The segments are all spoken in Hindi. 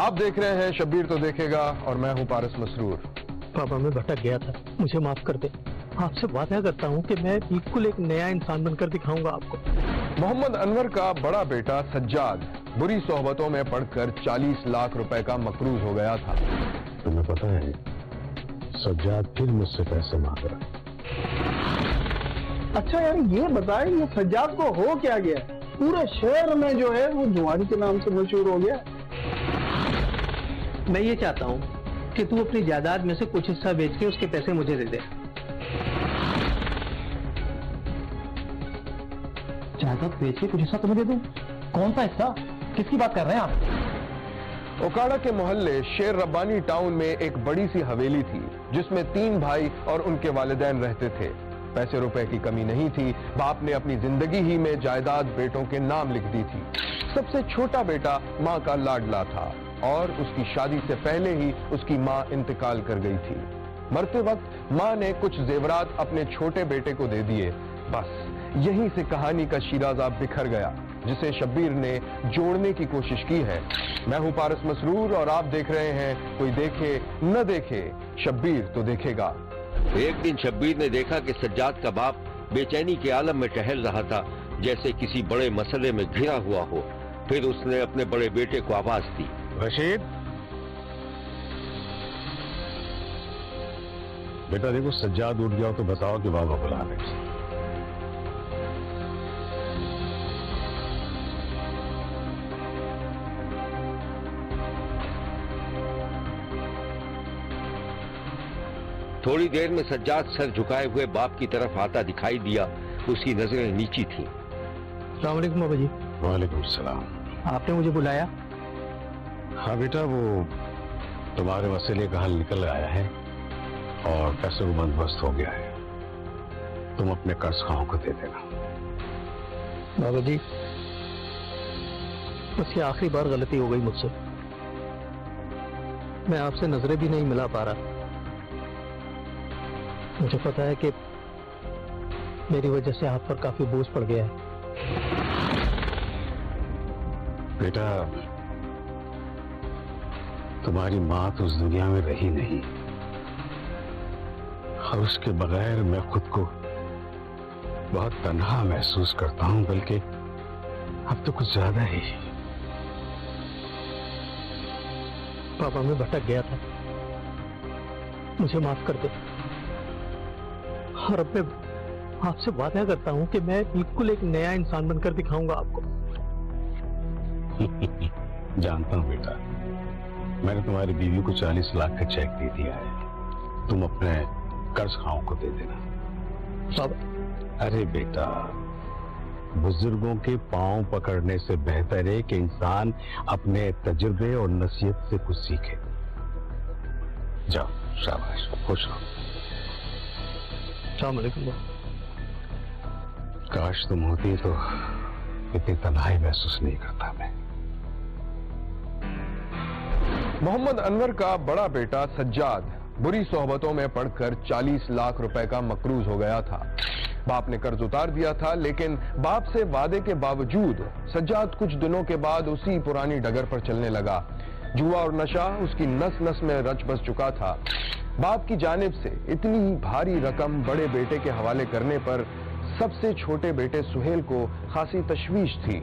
आप देख रहे हैं शब्बीर तो देखेगा और मैं हूं पारस मसरूर। पापा मैं भटक गया था, मुझे माफ कर दे। आपसे वादा करता हूं कि मैं बिल्कुल एक नया इंसान बनकर दिखाऊंगा आपको। मोहम्मद अनवर का बड़ा बेटा सज्जाद बुरी सोहबतों में पड़कर 40 लाख रुपए का मकरूज हो गया था। तुम्हें पता है सज्जाद फिर मुझसे पैसे मांग रहा। अच्छा यार ये बताए ये सज्जाद को हो क्या गया? पूरे शहर में जो है वो जुआरी के नाम से मशहूर हो गया। मैं ये चाहता हूँ कि तू अपनी जायदाद में से कुछ हिस्सा बेच के उसके पैसे मुझे दे दे। जायदाद बेच के कुछ हिस्सा तुम्हें दे दूं? कौन सा हिस्सा? किसकी बात कर रहे हैं आप? ओकाड़ा के मोहल्ले शेर रब्बानी टाउन में एक बड़ी सी हवेली थी जिसमें 3 भाई और उनके वालिदैन रहते थे। पैसे रुपए की कमी नहीं थी। बाप ने अपनी जिंदगी ही में जायदाद बेटों के नाम लिख दी थी। सबसे छोटा बेटा मां का लाडला था और उसकी शादी से पहले ही उसकी मां इंतकाल कर गई थी। मरते वक्त मां ने कुछ जेवरात अपने छोटे बेटे को दे दिए। बस यहीं से कहानी का शिराजा बिखर गया जिसे शब्बीर ने जोड़ने की कोशिश की है। मैं हूं पारस मसरूर और आप देख रहे हैं कोई देखे न देखे शब्बीर तो देखेगा। एक दिन शब्बीर ने देखा कि सज्जाद का बाप बेचैनी के आलम में टहल रहा था, जैसे किसी बड़े मसले में घिरा हुआ हो। फिर उसने अपने बड़े बेटे को आवाज दी, रशीद, बेटा देखो सज्जाद उठ गया तो बताओ कि बाबा बुला रहे। थोड़ी देर में सज्जाद सर झुकाए हुए बाप की तरफ आता दिखाई दिया। उसकी नजरें नीची थीं। अस्सलाम वालेकुम बाबा जी। वालेकुम सलाम। आपने मुझे बुलाया? हाँ बेटा, वो तुम्हारे मसले का हल निकल आया है और पैसे का बंदोबस्त हो गया है। तुम अपने कर्ज खाओं को दे देना। बाबा जी बस ये आखिरी बार गलती हो गई मुझसे। मैं आपसे नजरें भी नहीं मिला पा रहा। मुझे पता है कि मेरी वजह से आप पर काफी बोझ पड़ गया है। बेटा तुम्हारी मां तो उस दुनिया में रही नहीं और उसके बगैर मैं खुद को बहुत तन्हा महसूस करता हूं, बल्कि अब तो कुछ ज्यादा ही। पापा मैं भटक गया था, मुझे माफ कर दे। और अब मैं आपसे वादा करता हूं कि मैं बिल्कुल एक नया इंसान बनकर दिखाऊंगा आपको। जानता हूं बेटा, मैंने तुम्हारी बीवी को 40 लाख का चेक दे दिया है। तुम अपने कर्ज खाओं को दे देना। पापा अरे बेटा, बुजुर्गों के पांव पकड़ने से बेहतर है कि इंसान अपने तजुर्बे और नसीहत से कुछ सीखे। जाओ, शाबाश, खुश रहो। अस्सलाम वालेकुम। काश तुम होती तो इतनी तन्हाई महसूस नहीं करता मैं। मोहम्मद अनवर का बड़ा बेटा सज्जाद बुरी सोहबतों में पड़कर 40 लाख रुपए का मकरूज हो गया था। बाप ने कर्ज उतार दिया था, लेकिन बाप से वादे के बावजूद सज्जाद कुछ दिनों के बाद उसी पुरानी डगर पर चलने लगा। जुआ और नशा उसकी नस नस में रच बस चुका था। बाप की जानिब से इतनी भारी रकम बड़े बेटे के हवाले करने पर सबसे छोटे बेटे सुहेल को खासी तशवीश थी।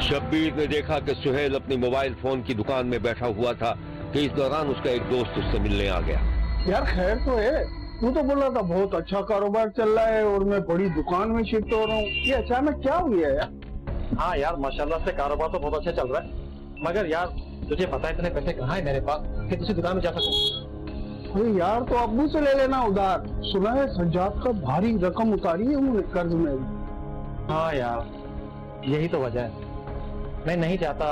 शब्बीर ने देखा कि सुहेल अपनी मोबाइल फोन की दुकान में बैठा हुआ था कि इस दौरान उसका एक दोस्त उससे मिलने आ गया। यार खैर तो है, तू तो बोला था बहुत अच्छा कारोबार चल रहा है और मैं बड़ी दुकान में शिफ्ट हो रहा हूँ, ये अचानक क्या हो गया यार? हाँ यार माशाल्लाह से कारोबार तो बहुत अच्छा चल रहा है, मगर यार तुझे पता है इतने पैसे कहाँ है मेरे पास कि तुझे दुकान में जा सकूं? अरे यार तो अब्बू से ले लेना उधार। सुना है सज्जाद का भारी रकम उतारी है उन्होंने कर्ज में। हाँ यार यही तो वजह है, मैं नहीं चाहता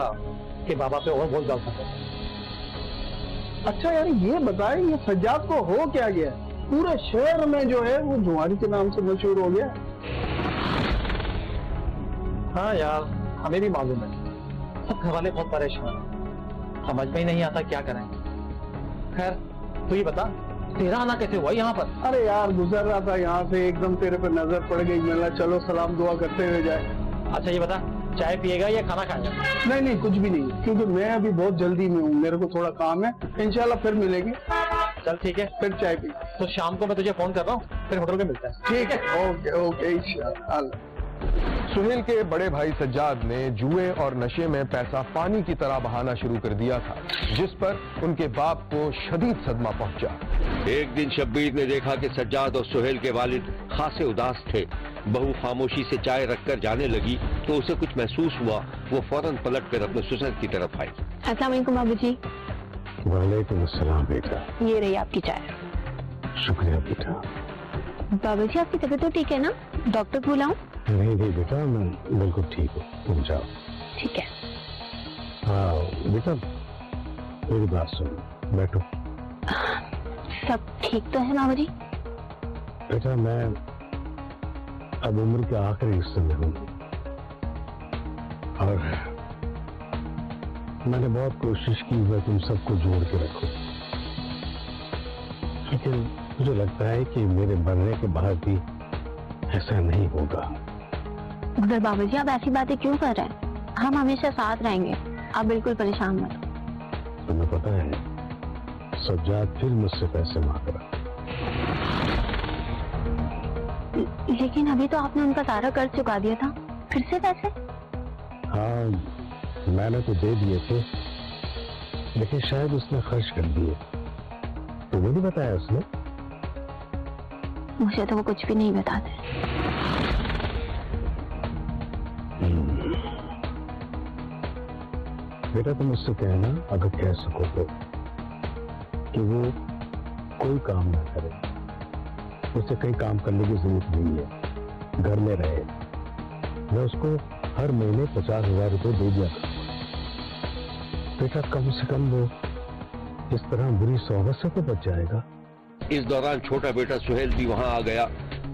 कि बाबा पे और बोझ डाल सके। अच्छा यार ये बताए ये सज्जाद को हो क्या गया? पूरे शहर में जो है वो जुआरी के नाम से मशहूर हो गया। हाँ यार हमें भी मालूम है, सब घर वाले बहुत परेशान हैं, समझ में ही नहीं आता क्या करें। खैर तू ये बता तेरा आना कैसे हुआ यहाँ पर? अरे यार गुजर रहा था यहाँ से, एकदम तेरे पे नजर पड़ गई, मिला चलो सलाम दुआ करते हुए जाए। अच्छा ये बता, चाय पिएगा या खाना खाएगा? नहीं नहीं, कुछ भी नहीं, क्योंकि मैं अभी बहुत जल्दी में हूँ, मेरे को थोड़ा काम है। इंशाल्लाह फिर मिलेंगे। चल ठीक है, फिर चाय पी। तो शाम को मैं तुझे फोन कर रहा हूँ, फिर होटल पे मिलता है। ठीक है, ओके ओके, इंशाल्लाह। सुहेल के बड़े भाई सज्जाद ने जुए और नशे में पैसा पानी की तरह बहाना शुरू कर दिया था, जिस पर उनके बाप को शदीद सदमा पहुंचा। एक दिन शब्बीर ने देखा कि सज्जाद और सुहेल के वालिद खासे उदास थे। बहू खामोशी से चाय रखकर जाने लगी तो उसे कुछ महसूस हुआ। वो फौरन पलटकर अपने ससुर की तरफ आई। अस्सलाम वालेकुम बाबूजी। वालेकुम अस्सलाम बेटा। ये रही आपकी चाय। शुक्रिया बेटा। बाबूजी आपकी तबीयत तो ठीक है ना? डॉक्टर को बुलाऊं? नहीं नहीं बेटा, मैं बिल्कुल ठीक हूँ, तुम जाओ। ठीक है। हाँ बेटा, मेरी बात सुन, बैठो। सब ठीक तो है बाबूजी? बेटा मैं अब उम्र के आखिरी हिस्से में हूँ और मैंने बहुत कोशिश की है तुम सबको जोड़ के रखूं, लेकिन मुझे लगता है कि मेरे मरने के बाद भी ऐसा नहीं होगा। मगर बाबूजी आप ऐसी बातें क्यों कर रहे हैं? हम हमेशा साथ रहेंगे, आप बिल्कुल परेशान मत हो। तुम्हें पता है सज्जाद फिर मुझसे पैसे मांग रहा। लेकिन अभी तो आपने उनका सारा कर्ज चुका दिया था, फिर से पैसे? हाँ मैंने तो दे दिए थे, लेकिन शायद उसने खर्च कर दिए। तुम्हें नहीं बताया उसने? मुझे तो वो कुछ भी नहीं बताते। बेटा तुम उससे कहना, अगर कह सको तो, कि वो कोई काम ना करे, उसे कहीं काम करने की जरूरत नहीं है, घर में रहे। मैं उसको हर महीने 50,000 रुपए दे दिया करूंगा। बेटा कम से कम वो इस तरह बुरी सोहबत से तो बच जाएगा। इस दौरान छोटा बेटा सुहेल भी वहां आ गया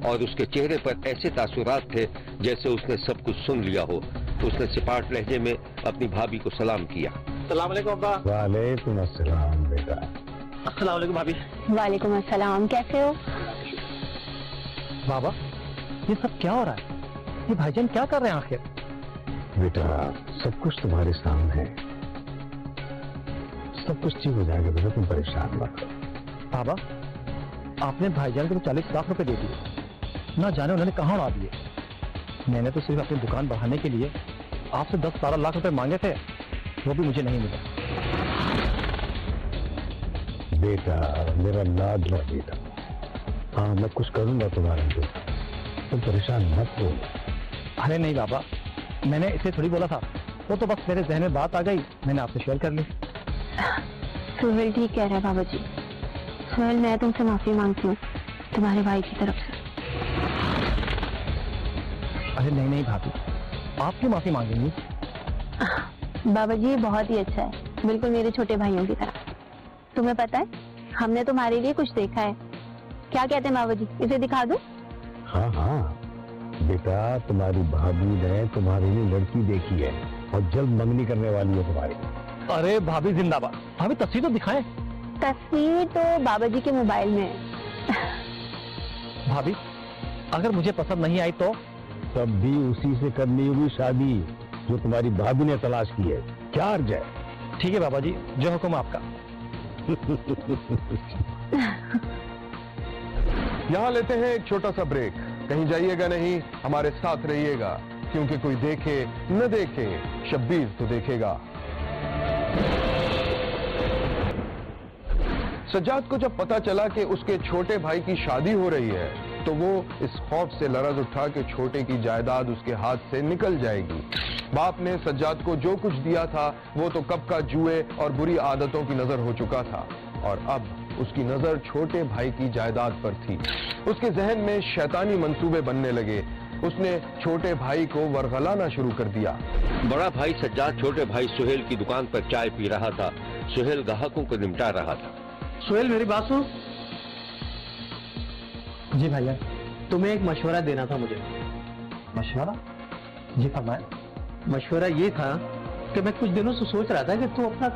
और उसके चेहरे पर ऐसे तासुरात थे जैसे उसने सब कुछ सुन लिया हो। उसने सिपाट लहजे में अपनी भाभी को सलाम किया। अस्सलाम वालेकुम अब्बा। वालेकुम अस्सलाम बेटा। अस्सलाम वालेकुम भाभी। वालेकुम अस्सलाम, कैसे हो? बाबा ये सब क्या हो रहा है? ये भाईजान क्या कर रहे हैं आखिर? बेटा सब कुछ तुम्हारे सामने है, सब कुछ ठीक हो जाएगा बेटा, तुम परेशान मत हो। बाबा आपने भाईजान को तो 40 लाख रुपए दे दिए, ना जाने उन्होंने कहाँ उड़ा दिए। मैंने तो सिर्फ अपनी दुकान बढ़ाने के लिए आपसे 10-12 लाख रुपए मांगे थे, वो भी मुझे नहीं मिला। बेटा मेरा लाडला बेटा, हाँ मैं कुछ करूंगा तुम्हारे लिए, तुम परेशान मत हो। अरे नहीं बाबा, मैंने इसे थोड़ी बोला था, वो तो बस मेरे जहन में बात आ गई, मैंने आपसे शेयर कर ली। सुहेल ठीक कह रहे हैं बाबूजी। सुहेल मैं तुमसे माफी मांगती हूँ तुम्हारे भाई की तरफ से। अरे नहीं नहीं भाभी, आप क्यों माफी मांगेंगी? बाबाजी बहुत ही अच्छा है, बिल्कुल मेरे छोटे भाइयों की तरह। तुम्हें पता है हमने तुम्हारे लिए कुछ देखा है। क्या कहते हैं बाबाजी, इसे दिखा दूं? हाँ हाँ बेटा, तुम्हारी भाभी ने तुम्हारे लिए लड़की देखी है और जल्द मंगनी करने वाली है तुम्हारी। अरे भाभी जिंदाबाद। भाभी तस्वीर तो दिखाएं। तस्वीर तो बाबाजी के मोबाइल में है। भाभी अगर मुझे पसंद नहीं आई तो? तब भी उसी से करनी होगी शादी जो तुम्हारी भाभी ने तलाश की है, क्या अर्ज है? ठीक है बाबा जी, जो हुक्म आपका। यहाँ लेते हैं एक छोटा सा ब्रेक। कहीं जाइएगा नहीं, हमारे साथ रहिएगा, क्योंकि कोई देखे न देखे शब्बीर तो देखेगा। सज्जाद को जब पता चला कि उसके छोटे भाई की शादी हो रही है तो वो इस खौफ से लरज उठा कि छोटे की जायदाद उसके हाथ से निकल जाएगी। बाप ने सज्जाद को जो कुछ दिया था वो तो कब का जुए और बुरी आदतों की नजर हो चुका था, और अब उसकी नजर छोटे भाई की जायदाद पर थी। उसके जहन में शैतानी मंसूबे बनने लगे। उसने छोटे भाई को वरगलाना शुरू कर दिया। बड़ा भाई सज्जाद छोटे भाई सुहेल की दुकान पर चाय पी रहा था। सुहेल ग्राहकों को निपटा रहा था। सुहेल मेरी बात सुन। जी भैया। तुम्हें एक मशवरा देना था मुझे। मशवरा? जी फरमाएं। मशवरा ये था कि मैं कुछ दिनों से सोच रहा था कि तू अपना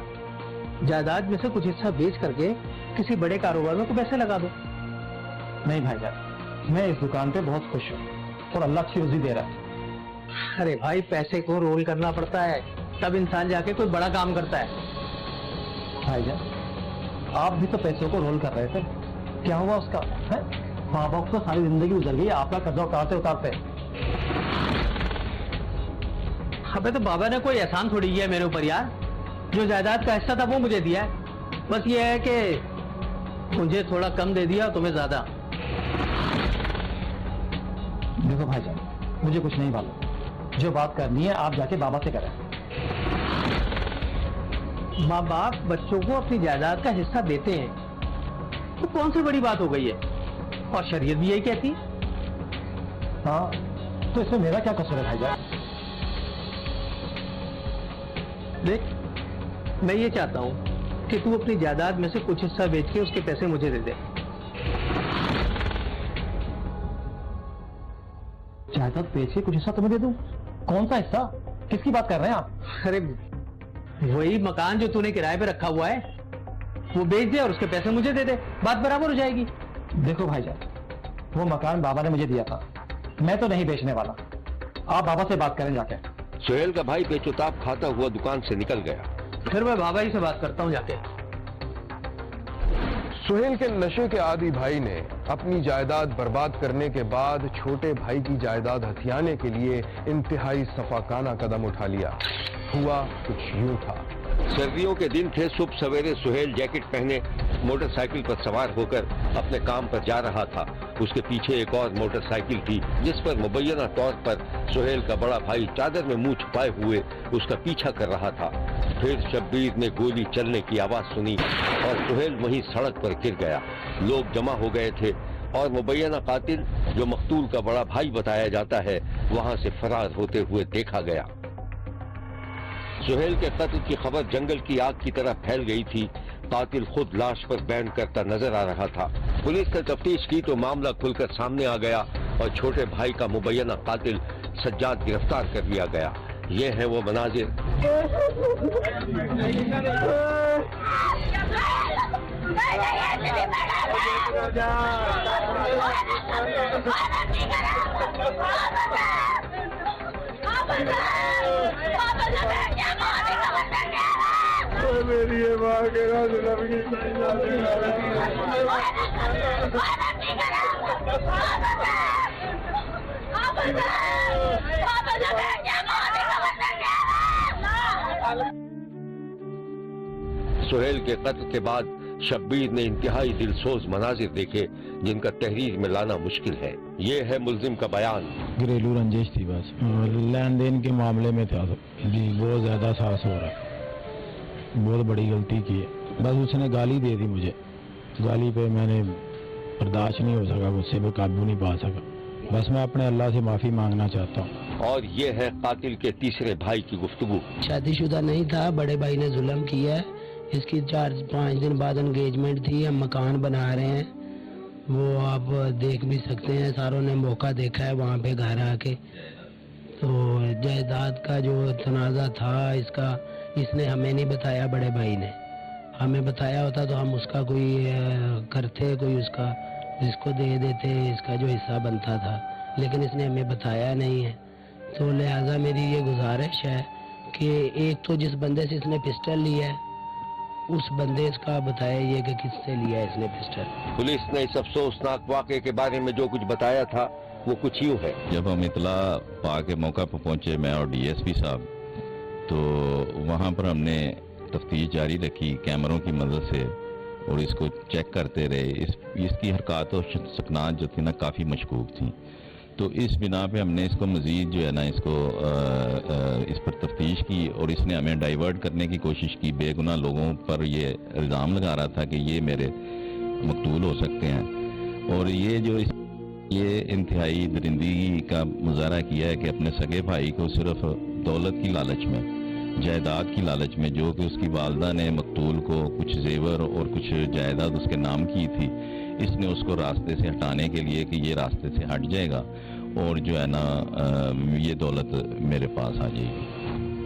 जायदाद में से कुछ हिस्सा बेच करके किसी बड़े कारोबार में को पैसे लगा दो। नहीं भाईजान, मैं इस दुकान पे बहुत खुश हूँ और अल्लाह अच्छी रोजी दे रहा है। अरे भाई, पैसे को रोल करना पड़ता है, तब इंसान जाके कोई बड़ा काम करता है। भाईजान, आप भी तो पैसों को रोल कर रहे थे, क्या हुआ उसका? है माँ बाप को सारी जिंदगी गुजर गई, आपका कर्जा उतारते उतारते। अबे तो बाबा ने कोई एहसान थोड़ी किया मेरे ऊपर यार, जो जायदाद का हिस्सा था वो मुझे दिया है। बस ये है कि मुझे थोड़ा कम दे दिया, तुम्हें ज्यादा। देखो भाईजान, मुझे कुछ नहीं मालूम, जो बात करनी है आप जाके बाबा से करें। माँ बाप बच्चों को अपनी जायदाद का हिस्सा देते हैं, तो कौन सी बड़ी बात हो गई है? और शरीयत भी यही कहती है। हाँ, तो इसमें मेरा क्या कसूर है भाईजान? देख, मैं ये चाहता हूँ कि तू अपनी जायदाद में से कुछ हिस्सा बेच के उसके पैसे मुझे दे दे। जायदाद बेच के कुछ हिस्सा तुम्हें दे दूं? कौन सा हिस्सा? किसकी बात कर रहे हैं आप? अरे वही मकान जो तूने किराए पे रखा हुआ है, वो बेच दे और उसके पैसे मुझे दे दे, बात बराबर हो जाएगी। देखो भाईजान, वो मकान बाबा ने मुझे दिया था, मैं तो नहीं बेचने वाला। आप बाबा से बात करें जाके। सुहेल का भाई बेचौताब खाता हुआ दुकान से निकल गया। फिर मैं बाबा ही से बात करता हूँ जाके। सुहेल के नशे के आदी भाई ने अपनी जायदाद बर्बाद करने के बाद छोटे भाई की जायदाद हथियाने के लिए इंतहाई सफाकाना कदम उठा लिया। हुआ कुछ यूं था। सर्दियों के दिन थे। सुबह सवेरे सुहेल जैकेट पहने मोटरसाइकिल पर सवार होकर अपने काम पर जा रहा था। उसके पीछे एक और मोटरसाइकिल थी जिस पर मुबैना तौर पर सुहेल का बड़ा भाई चादर में मुंह छुपाए हुए उसका पीछा कर रहा था। फिर शब्बीर ने गोली चलने की आवाज सुनी और सुहेल वहीं सड़क पर गिर गया। लोग जमा हो गए थे और मुबैना कातिल, जो मकतूल का बड़ा भाई बताया जाता है, वहां से फरार होते हुए देखा गया। सुहेल के कत्ल की खबर जंगल की आग की तरह फैल गई थी। कातिल खुद लाश पर बैंड करता नजर आ रहा था। पुलिस ने तफ्तीश की तो मामला खुलकर सामने आ गया और छोटे भाई का मुबैना कातिल सज्जाद गिरफ्तार कर लिया गया। ये है वो मनाजिर। मेरी माँ के सुहेल के कत्ल के बाद शब्बीर ने इंतहाई दिलसोज मनाजिर देखे जिनका तहरीर में लाना मुश्किल है। ये है मुल्जिम का बयान। घरेलू रंजिश थी बस, लेन देन के मामले में था जी। बहुत ज्यादा साहस हो रहा है, बहुत बड़ी गलती की है। बस उसने गाली दे दी मुझे, गाली पे मैंने बर्दाश्त नहीं हो सका, गुस्से पे काबू नहीं पा सका। बस मैं अपने अल्लाह से माफी मांगना चाहता हूँ। और ये है कातिल के तीसरे भाई की गुफ्तगू। शादीशुदा नहीं था, बड़े भाई ने जुल्म किया है। इसकी 4-5 दिन बाद एंगेजमेंट थी। हम मकान बना रहे हैं, वो आप देख भी सकते हैं। सारों ने मौका देखा है वहाँ पे घर आके। तो जायदाद का जो तनाज़ा था इसका, इसने हमें नहीं बताया, बड़े भाई ने। हमें बताया होता तो हम उसका कोई करते, कोई उसका जिसको दे देते, इसका जो हिस्सा बनता था। लेकिन इसने हमें बताया नहीं है। तो लिहाजा मेरी ये गुजारिश है कि एक तो जिस बंदे से इसने पिस्टल लिया है, उस बंदे का बताया ये कि किससे लिया है इसने पिस्टल। पुलिस ने इस अफसोसनाक वाक़े के बारे में जो कुछ बताया था वो कुछ यूँ है। जब हम इतला पा के मौका पर पहुंचे, मैं और डीएसपी साहब, तो वहाँ पर हमने तफ्तीश जारी रखी कैमरों की मदद से और इसको चेक करते रहे। इसकी हरकत और सकनात जो थी ना काफ़ी मशकूक थी। तो इस बिना पे हमने इसको मज़ीद जो है ना इसको इस पर तफ्तीश की और इसने हमें डाइवर्ट करने की कोशिश की। बेगुनाह लोगों पर ये इल्ज़ाम लगा रहा था कि ये मेरे मकतूल हो सकते हैं। और ये इंतहाई दरिंदगी का मुजाहरा किया है कि अपने सगे भाई को सिर्फ दौलत की लालच में, जायदाद की लालच में, जो कि उसकी वालदा ने मकतूल को कुछ जेवर और कुछ जायदाद उसके नाम की थी, इसने उसको रास्ते से हटाने के लिए कि ये रास्ते से हट जाएगा और जो है ना ये दौलत मेरे पास आ जाएगी।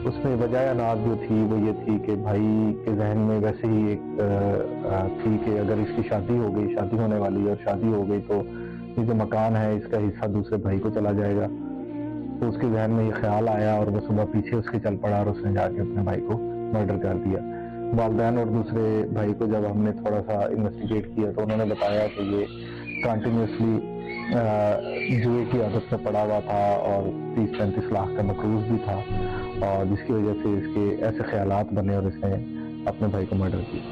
उसमें वजह अनाज जो थी वो ये थी कि भाई के जहन में वैसे ही एक थी कि अगर इसकी शादी हो गई, शादी होने वाली है और शादी हो गई तो ये जो मकान है इसका हिस्सा दूसरे भाई को चला जाएगा। तो उसके जहन में ये ख्याल आया और वो सुबह पीछे उसके चल पड़ा और उसने जाके अपने भाई को मर्डर कर दिया। वालिदैन और दूसरे भाई को जब हमने थोड़ा सा इन्वेस्टिगेट किया तो उन्होंने बताया कि ये कंटिन्यूसली जुए की आदत में पड़ा हुआ था और 30-35 लाख का मकरूज भी था, और जिसकी वजह से इसके ऐसे ख्यालात बने और इसने अपने भाई को मर्डर किया।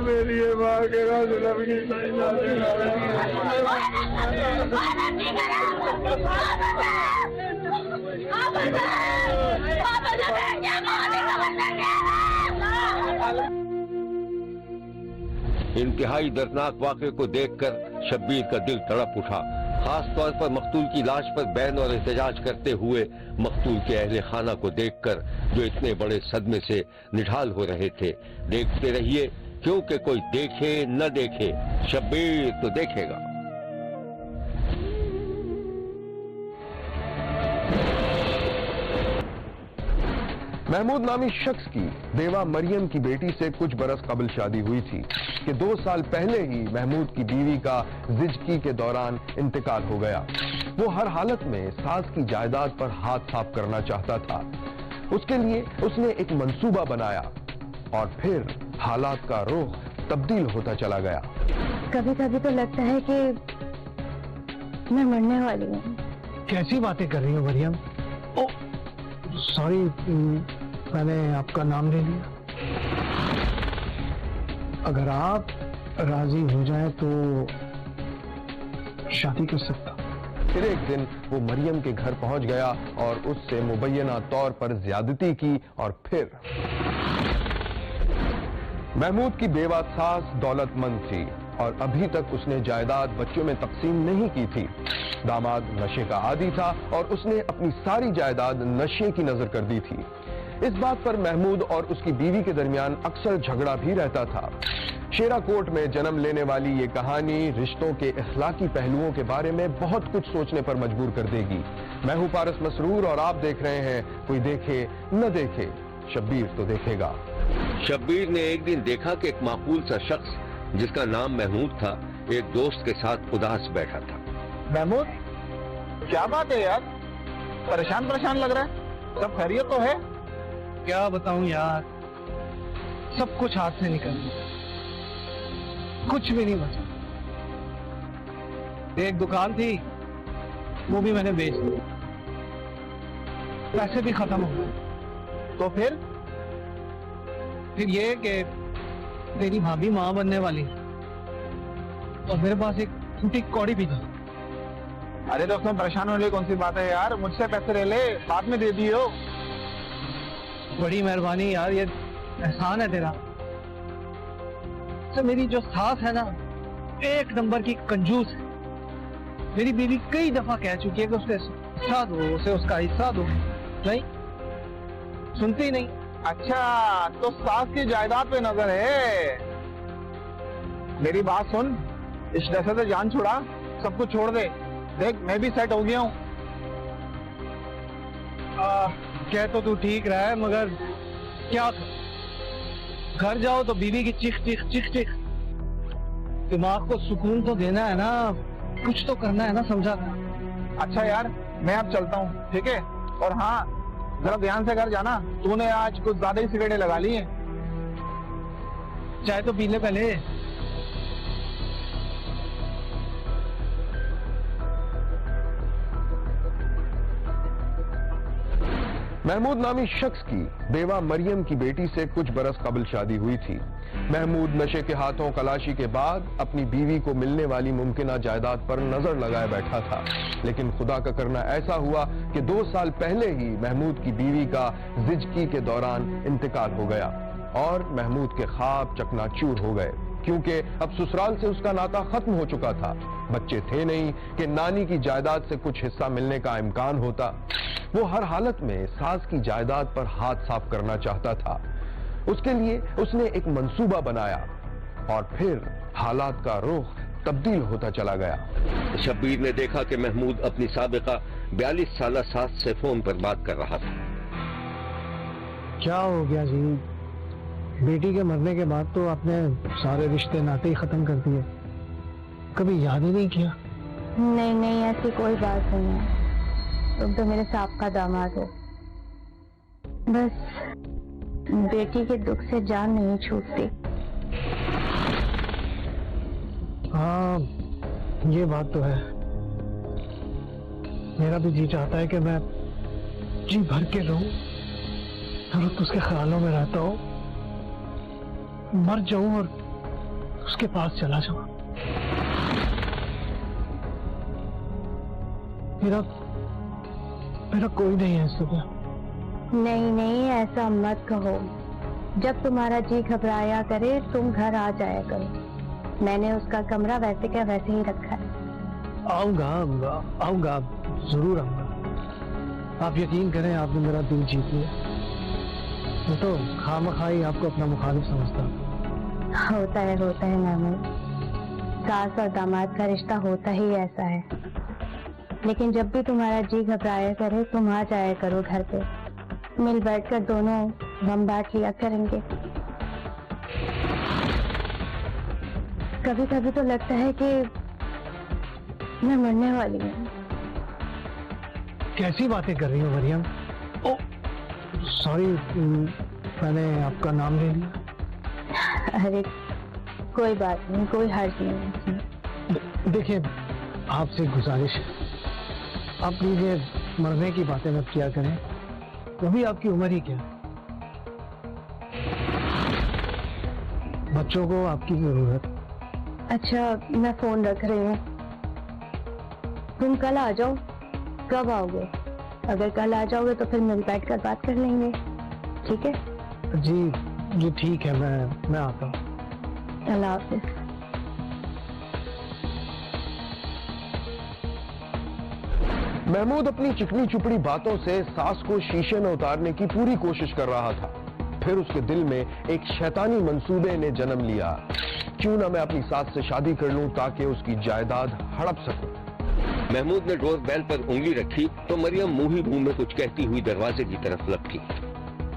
मेरी माँ के इंतहाई दर्दनाक वाक़े को देखकर शब्बीर का दिल तड़प उठा, खास तौर पर मकतूल की लाश पर बैन और एहतजाज करते हुए मकतूल के अहले खाना को देखकर, जो इतने बड़े सदमे से निढाल हो रहे थे। देखते रहिए, क्योंकि कोई देखे न देखे, शब्बीर तो देखेगा। महमूद नामी शख्स की बेवा मरियम की बेटी से कुछ बरस कबल शादी हुई थी कि 2 साल पहले ही महमूद की बीवी का जिजकी के दौरान इंतकाल हो गया। वो हर हालत में सास की जायदाद पर हाथ साफ करना चाहता था। उसके लिए उसने एक मंसूबा बनाया और फिर हालात का रुख तब्दील होता चला गया। कभी कभी तो लगता है कि मैं मरने वाली हूँ। कैसी बातें कर रही हो मरियम? ओ सॉरी, मैंने आपका नाम ले लिया। अगर आप राजी हो जाएं तो शादी कर सकता। फिर एक दिन वो मरियम के घर पहुंच गया और उससे मुबैना तौर पर ज्यादती की। और फिर महमूद की बेवा सास दौलतमंद थी और अभी तक उसने जायदाद बच्चों में तकसीम नहीं की थी। दामाद नशे का आदी था और उसने अपनी सारी जायदाद नशे की नजर कर दी थी। इस बात पर महमूद और उसकी बीवी के दरमियान अक्सर झगड़ा भी रहता था। शेरा कोट में जन्म लेने वाली ये कहानी रिश्तों के इखलाकी पहलुओं के बारे में बहुत कुछ सोचने पर मजबूर कर देगी। मैं हूं पारस मसरूर और आप देख रहे हैं कोई देखे न देखे, शब्बीर तो देखेगा। शब्बीर ने एक दिन देखा कि एक माकूल सा शख्स जिसका नाम महमूद था, एक दोस्त के साथ उदास बैठा था। महमूद, क्या बात है यार, परेशान परेशान लग रहा है? सब खैरियत तो है? क्या बताऊं यार, सब कुछ हाथ से निकल गया, कुछ भी नहीं बचा। एक दुकान थी, वो भी मैंने बेच दी, पैसे भी खत्म हो गए। तो फिर ये कि मेरी भाभी माँ बनने वाली और मेरे पास एक टूटी कौड़ी भी थी। अरे तो उसमें परेशान होने की कौन सी बात है यार, मुझसे पैसे ले ले, बाद में दे दियो। बड़ी मेहरबानी यार, ये एहसान है तेरा। तो मेरी जो सास है ना, एक नंबर की कंजूस है। मेरी बीवी कई दफा कह चुकी है कि उसके हिस्सा दो, उसे उसका हिस्सा दो, नहीं सुनती ही नहीं। अच्छा, तो सास की जायदाद पे नजर है। मेरी बात सुन, इस दशा से जान छुड़ा, सब कुछ छोड़ दे। देख, मैं भी सेट हो गया हूँ। कह तो तू ठीक रहा है, मगर क्या घर जाओ तो बीवी की चीख चीख चीख चीख। दिमाग को सुकून तो देना है ना, कुछ तो करना है ना, समझा? अच्छा यार, मैं अब चलता हूँ, ठीक है? और हाँ, जरा ध्यान से घर जाना, तूने आज कुछ ज्यादा ही सिगरेटें लगा ली हैं। चाय तो पी ले पहले। महमूद नामी शख्स की बेवा मरियम की बेटी से कुछ बरस कबल शादी हुई थी। महमूद नशे के हाथों कलाशी के बाद अपनी बीवी को मिलने वाली मुमकिना जायदाद पर नजर लगाए बैठा था, लेकिन खुदा का करना ऐसा हुआ कि 2 साल पहले ही महमूद की बीवी का जिजकी के दौरान इंतकाल हो गया और महमूद के ख्वाब चकनाचूर हो गए, क्योंकि अब ससुराल से उसका नाता खत्म हो चुका था। बच्चे थे नहीं कि नानी की जायदाद से कुछ हिस्सा मिलने का इम्कान होता। वो हर हालत में सास की जायदाद पर हाथ साफ करना चाहता था। उसके लिए उसने एक मंसूबा बनाया और फिर हालात का रुख तब्दील होता चला गया। शब्बीर ने देखा कि महमूद अपनी साबिका 42 साला सास से फोन पर बात कर रहा था। क्या हो गया जी? बेटी के मरने के बाद तो आपने सारे रिश्ते नाते ही खत्म कर दिए, कभी याद ही नहीं किया? नहीं नहीं, ऐसी कोई बात नहीं है। तुम तो मेरे साहब का दामाद हो। बस बेटी के दुख से जान नहीं छूटती। हाँ, ये बात तो है। मेरा भी जी चाहता है कि मैं जी भर के रहूं, हर वक्त उसके ख्यालों में रहता हूं, मर जाऊं और उसके पास चला जाऊं। मेरा कोई नहीं है इस दुनिया। नहीं नहीं, ऐसा मत कहो। जब तुम्हारा जी घबराया करे तुम घर आ जाया करो। मैंने उसका कमरा वैसे का वैसे ही रखा है। आऊंगा, जरूर आऊंगा। आप यकीन करें, आपने मेरा दिल जीत लिया। मैं तो खामखाई आपको अपना मुखालिफ समझता। होता है महमूद, सास और दामाद का रिश्ता होता ही ऐसा है। लेकिन जब भी तुम्हारा जी घबराया करे तुम आ जाया करो घर पे। मिल बैठकर दोनों गम बांट लिया करेंगे। कभी कभी तो लगता है कि मैं मरने वाली हूँ। कैसी बातें कर रही हो मरियम? ओ सॉरी, मैंने आपका नाम ले लिया। अरे कोई बात नहीं, कोई हर्ज नहीं। देखिए, आपसे गुजारिश है, आप प्लीज ये मरने की बातें मत किया करें। अभी आपकी उम्र ही क्या? बच्चों को आपकी जरूरत। अच्छा, मैं फोन रख रही हूँ। तुम कल आ जाओ। कब आओगे? अगर कल आ जाओगे तो फिर मिल बैठ कर बात कर लेंगे, ठीक है? जी ठीक है, मैं आता हूँ। अल्लाह हाफिज। महमूद अपनी चिकनी चुपड़ी बातों से सास को शीशे में उतारने की पूरी कोशिश कर रहा था। फिर उसके दिल में एक शैतानी मंसूबे ने जन्म लिया। क्यों ना मैं अपनी सास से शादी कर लूं ताकि उसकी जायदाद हड़प सकूं। महमूद ने डोर बेल पर उंगली रखी तो मरियम मुंह ही मुंह में कुछ कहती हुई दरवाजे की तरफ लपकी।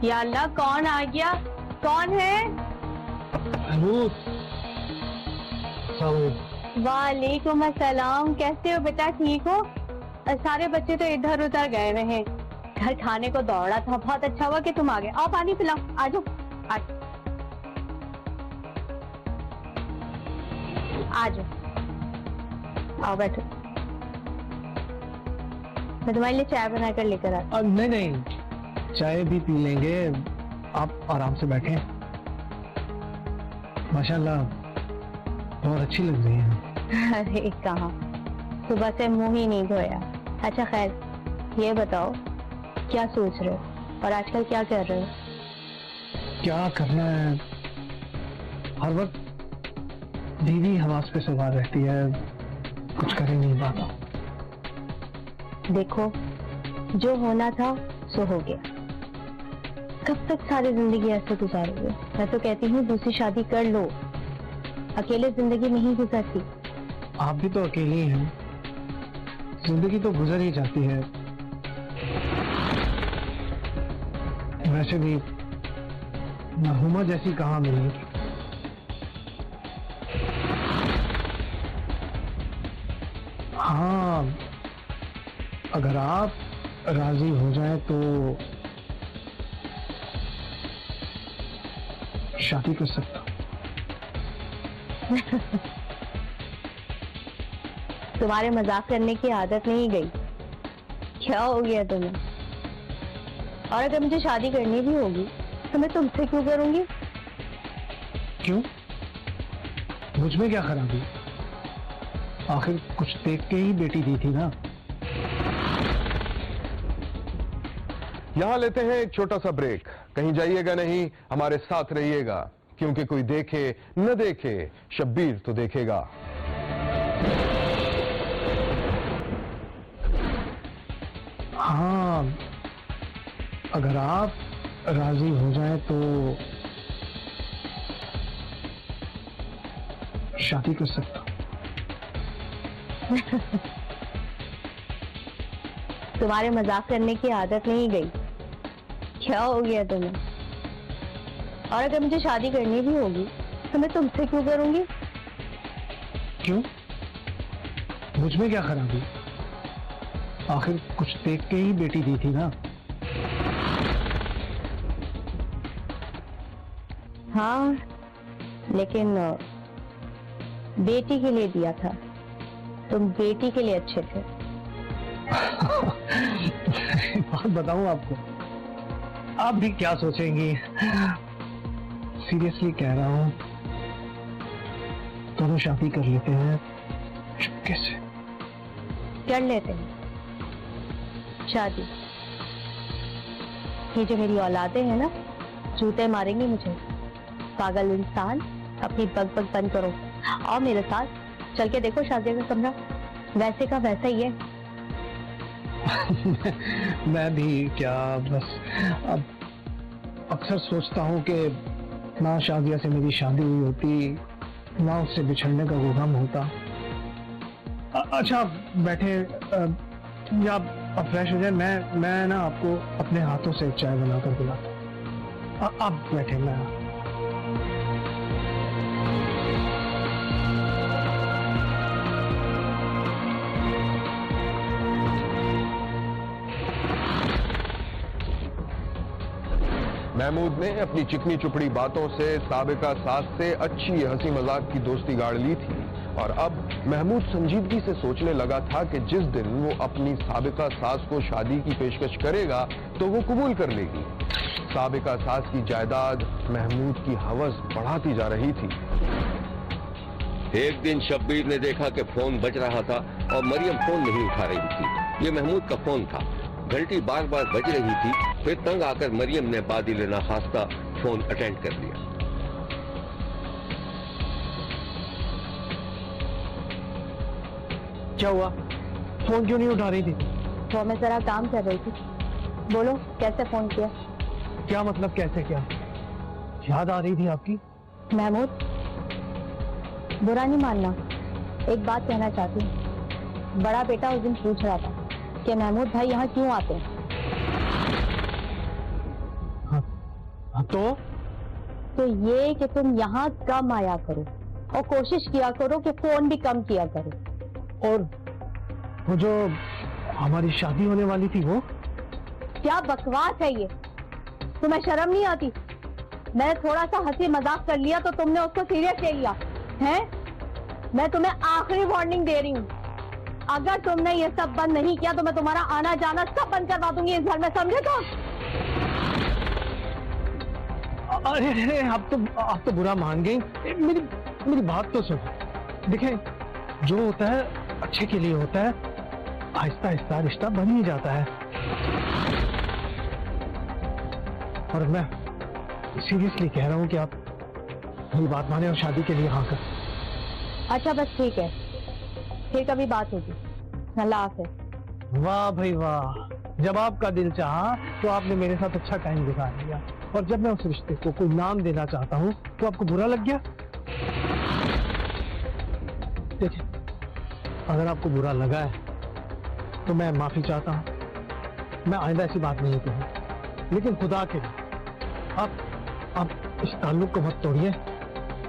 या अल्लाह, कौन आ गया? कौन है? वालेकुम अस्सलाम। कैसे हो बेटा? ठीक हो? सारे बच्चे तो इधर उधर गए हुए हैं। घर खाने को दौड़ा था। बहुत अच्छा हुआ कि तुम आ गए। आओ पानी पिलाओ। आ जाओ, आ जाओ, आओ बैठो। मैं तुम्हारे लिए चाय बनाकर लेकर आ। नहीं, चाय भी पी लेंगे, आप आराम से बैठे। माशाल्लाह बहुत अच्छी लग रही है। अरे कहाँ, सुबह से मुंह ही नहीं धोया। अच्छा खैर, ये बताओ क्या सोच रहे हो और आजकल क्या कर रहे हो? क्या करना है, हर वक्त बीवी हवास पे सवार रहती है, कुछ कर ही नहीं पाता। देखो, जो होना था सो हो गया। कब तक सारी जिंदगी ऐसे गुजारोगे? मैं तो कहती हूँ दूसरी शादी कर लो। अकेले जिंदगी नहीं गुजरती। आप भी तो अकेली हैं, जिंदगी तो गुजर ही जाती है। वैसे भी मरहुमा जैसी कहाँ मिलेगी? हाँ, अगर आप राजी हो जाए तो शादी कर सकता हूँ। तुम्हारे मजाक करने की आदत नहीं गई। क्या हो गया तुम्हें? और अगर मुझे शादी करनी भी होगी तो मैं तुमसे क्यों करूंगी? क्यों? मुझ में क्या खराबी? आखिर कुछ देख के ही बेटी दी थी ना। यहां लेते हैं एक छोटा सा ब्रेक। कहीं जाइएगा नहीं, हमारे साथ रहिएगा, क्योंकि कोई देखे न देखे, शब्बीर तो देखेगा। हाँ, अगर आप राजी हो जाए तो शादी कर सकता हूं। तुम्हारे मजाक करने की आदत नहीं गई। क्या हो गया तुम्हें? और अगर मुझे शादी करनी भी होगी तो मैं तुमसे क्यों करूंगी? क्यों? मुझ में क्या खराबी? आखिर कुछ देख के ही बेटी दी थी ना। हाँ, लेकिन बेटी के लिए दिया था। तुम बेटी के लिए अच्छे थे। बात बताऊं आपको, आप भी क्या सोचेंगी? सीरियसली कह रहा हूं, दोनों शादी कर लेते हैं चुपके से। कर लेते हैं शादी। ये जो मेरी औलादे हैं ना, जूते मारेंगी मुझे। पागल इंसान, अपनी बक बक बंद करो। आओ मेरे साथ, चल के देखो शादी का कमरा, वैसे का वैसा ही है। मैं भी क्या, बस अब अक्सर सोचता हूँ कि ना शादिया से मेरी शादी हुई होती, ना उससे बिछड़ने का वो गम होता। अच्छा बैठे, या आप फ्रेश हो जाए, मैं ना आपको अपने हाथों से चाय बनाकर पिलाता। आप बैठे, मैं महमूद ने अपनी चिकनी चुपड़ी बातों से साबिका सास से अच्छी हंसी मजाक की दोस्ती गाड़ ली थी और अब महमूद संजीदगी से सोचने लगा था कि जिस दिन वो अपनी साबिका सास को शादी की पेशकश करेगा तो वो कबूल कर लेगी। साबिका सास की जायदाद महमूद की हवस बढ़ाती जा रही थी। एक दिन शब्बीर ने देखा कि फोन बज रहा था और मरियम फोन नहीं उठा रही थी। ये महमूद का फोन था। घंटी बार बार बज रही थी। फिर तंग आकर मरियम ने बादिल नाखास्ता फोन अटेंड कर लिया। क्या हुआ? फोन क्यों नहीं उठा रही थी? तो मैं जरा काम कर रही थी। बोलो, कैसे फोन किया? क्या मतलब कैसे क्या? याद आ रही थी आपकी? महमूद, बुरा नहीं मानना, एक बात कहना चाहती हूँ। बड़ा बेटा उस दिन पूछ रहा था कि महमूद भाई यहाँ क्यों आते हैं। हाँ, तो ये कि तुम यहाँ कम आया करो और कोशिश किया करो कि फोन भी कम किया करो। और वो जो हमारी शादी होने वाली थी वो? क्या बकवास है ये? तुम्हें शर्म नहीं आती? मैंने थोड़ा सा हंसी मजाक कर लिया तो तुमने उसको सीरियस ले लिया है? मैं तुम्हें आखिरी वार्निंग दे रही हूँ, अगर तुमने ये सब बंद नहीं किया तो मैं तुम्हारा आना जाना सब बंद करवा दूंगी इस घर में, समझे? तो अरे आप तो बुरा मान गई। मेरी बात तो सुनो। देखें, जो होता है अच्छे के लिए होता है। आहिस्ता आहिस्ता रिश्ता बन ही जाता है। और मैं सीरियसली कह रहा हूँ कि आप मेरी बात माने और शादी के लिए हाँ कर। अच्छा बस ठीक है, फिर कभी बात होगी। अल्लाह हाफ़िज़। वाह भाई वाह, जब आपका दिल चाहा तो आपने मेरे साथ अच्छा टाइम बिता लिया, और जब मैं उस रिश्ते को कोई नाम देना चाहता हूँ तो आपको बुरा लग गया। देखिए, अगर आपको बुरा लगा है तो मैं माफी चाहता हूँ। मैं आइंदा ऐसी बात नहीं कहूँ, लेकिन खुदा के लिए आप इस ताल्लुक को मत तोड़िए।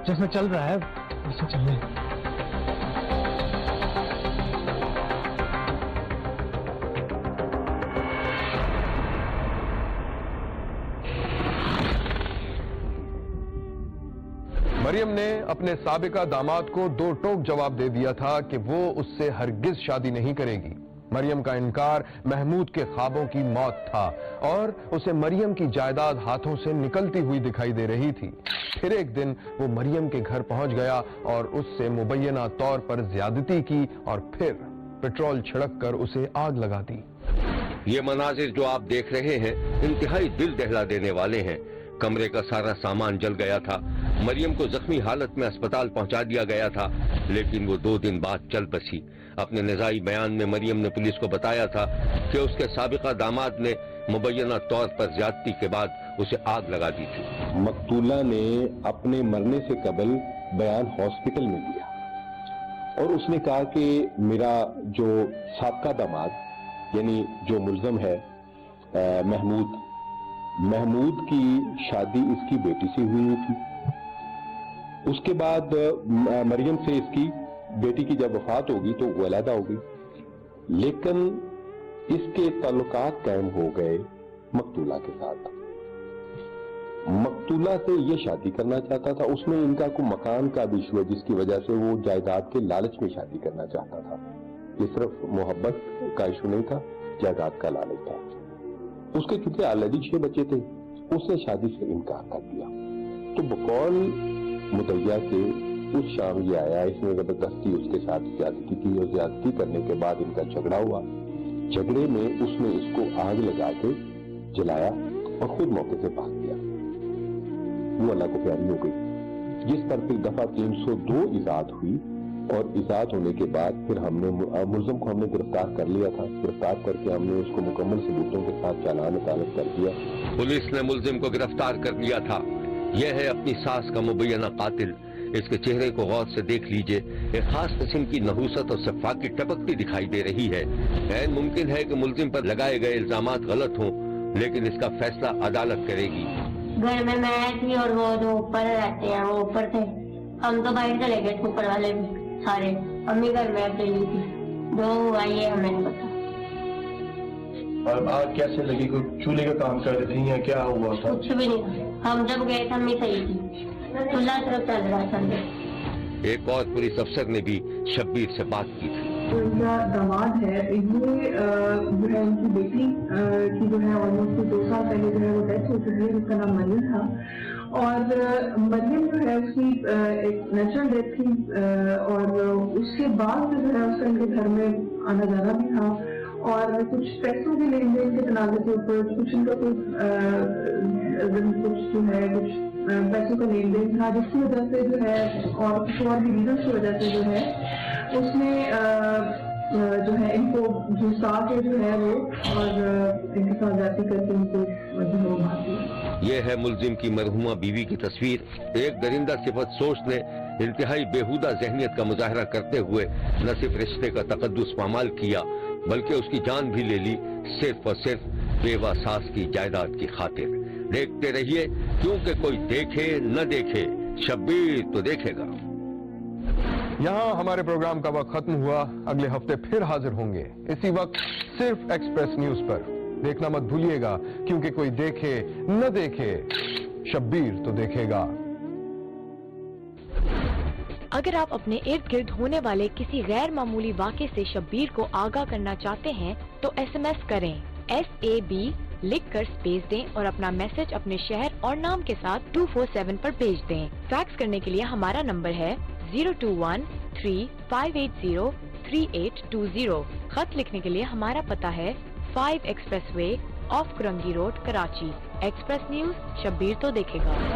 जैसा चल रहा है वैसे चलने। मरियम ने अपने साबिका दामाद को दो टोक जवाब दे दिया था कि वो उससे हरगिज शादी नहीं करेगी। मरियम का इनकार महमूद के ख्वाबों की मौत था और उसे मरियम की जायदाद हाथों से निकलती हुई दिखाई दे रही थी। फिर एक दिन वो मरियम के घर पहुंच गया और उससे मुबैना तौर पर ज्यादती की और फिर पेट्रोल छिड़क कर उसे आग लगा दी। ये मनाजिर जो आप देख रहे हैं इंतहाई दिल दहला देने वाले हैं। कमरे का सारा सामान जल गया था। मरियम को जख्मी हालत में अस्पताल पहुंचा दिया गया था, लेकिन वो 2 दिन बाद चल बसी। अपने निजाई बयान में मरियम ने पुलिस को बताया था कि उसके साबिका दामाद ने मुबैना तौर पर ज्यादती के बाद उसे आग लगा दी थी। मकतूला ने अपने मरने से कबल बयान हॉस्पिटल में दिया और उसने कहा कि मेरा जो साबका दामाद यानी जो मुल्ज़म है महमूद की शादी इसकी बेटी से हुई थी। उसके बाद मरियम से इसकी बेटी की जब वफात होगी तो वो अलहदा हो गई, लेकिन इसके ताल्लुकात कायम हो गए मकतूला के साथ। मकतूला से ये शादी करना चाहता था। उसमें इनका कोई मकान का भी इशू है जिसकी वजह से वो जायदाद के लालच में शादी करना चाहता था। ये सिर्फ मोहब्बत का इशू नहीं था, जायदाद का लालच था। उसके क्योंकि ऑलरेडी 6 बच्चे थे, उसने शादी से इनकार कर दिया। तो बकौल मुदैया के उस शाम ये आया, इसने जबरदस्ती उसके साथ ज्यादती की और ज्यादती करने के बाद इनका झगड़ा हुआ। झगड़े में उसने इसको आग लगा के जलाया और खुद मौके से भाग गया। वो अल्लाह को प्यारी हो गई, जिस पर फिर दफा 302 इजाद हुई और इजाद होने के बाद फिर हमने मुल्ज़िम को हमने गिरफ्तार कर लिया था। गिरफ्तार करके हमने उसको मुकम्मल सबूतों के साथ चालान अदालत कर दिया। पुलिस ने मुल्ज़िम को गिरफ्तार कर लिया था। यह है अपनी सास का मुबैना कातिल। इसके चेहरे को गौर से देख लीजिए, एक खास किस्म की नहूसत और सफाकी टपकती दिखाई दे रही है। ऐन मुमकिन है कि मुल्ज़िम पर लगाए गए इल्जामात गलत हों, लेकिन इसका फैसला अदालत करेगी। घर में मैं थी और वो जो ऊपर रहते हैं वो ऊपर थे। हम तो बाहर चले गए ऊपर वाले सारे, अम्मी घर में अकेली थी। जो हुआ ये हमें नहीं पता। और आग कैसे लगी? कोई चूल्हे का काम कर रही थी या क्या हुआ था? कुछ भी नहीं, हम जब गए थे अम्मी सही थी, चूल्हा तरफ चल रहा था। एक और पुलिस अफसर ने भी शब्बीर से बात की थी। इनका दामाद है, ये जो है उनकी बेटी की जो है ऑलमोस्ट 2 साल पहले जो है वो डेथ हो चुकी है, जिसका नाम मरियम था। और मरियम जो है उसकी एक नेचुरल डेथ थी और उसके बाद जो है उसका इनके घर में आना जाना भी था और कुछ पैसों के लेन देन के तनाजे के ऊपर कुछ इनका कुछ जो है कुछ पैसों का लेन देन था, जिसकी वजह से जो है और कुछ और भी रीजन की वजह से जो है उसने जो है इनको घुसा के जो है वो और इनके साथ जाती करके इनको जो मार दिया। ये है मुल्जिम की मरहुमा बीवी की तस्वीर। एक दरिंदा सिफत सोच ने इंतहाई बेहुदा जहनियत का मुजाहरा करते हुए न सिर्फ रिश्ते का तकद्दुस पामाल किया बल्कि उसकी जान भी ले ली, सिर्फ और सिर्फ बेवा सास की जायदाद की खातिर। देखते रहिए, क्योंकि कोई देखे न देखे शब्बीर तो देखेगा। यहाँ हमारे प्रोग्राम का वक्त खत्म हुआ। अगले हफ्ते फिर हाजिर होंगे इसी वक्त सिर्फ एक्सप्रेस न्यूज पर। देखना मत भूलिएगा, क्योंकि कोई देखे न देखे शब्बीर तो देखेगा। अगर आप अपने इर्द गिर्द होने वाले किसी गैर मामूली वाक़े से शब्बीर को आगाह करना चाहते हैं तो SMS करें SAB लिखकर स्पेस दें और अपना मैसेज अपने शहर और नाम के साथ 247 पर भेज दें। फैक्स करने के लिए हमारा नंबर है 021-3580-3820। खत लिखने के लिए हमारा पता है 5 expressway of Korangi road, Karachi. Express news Shabbir तो देखेगा।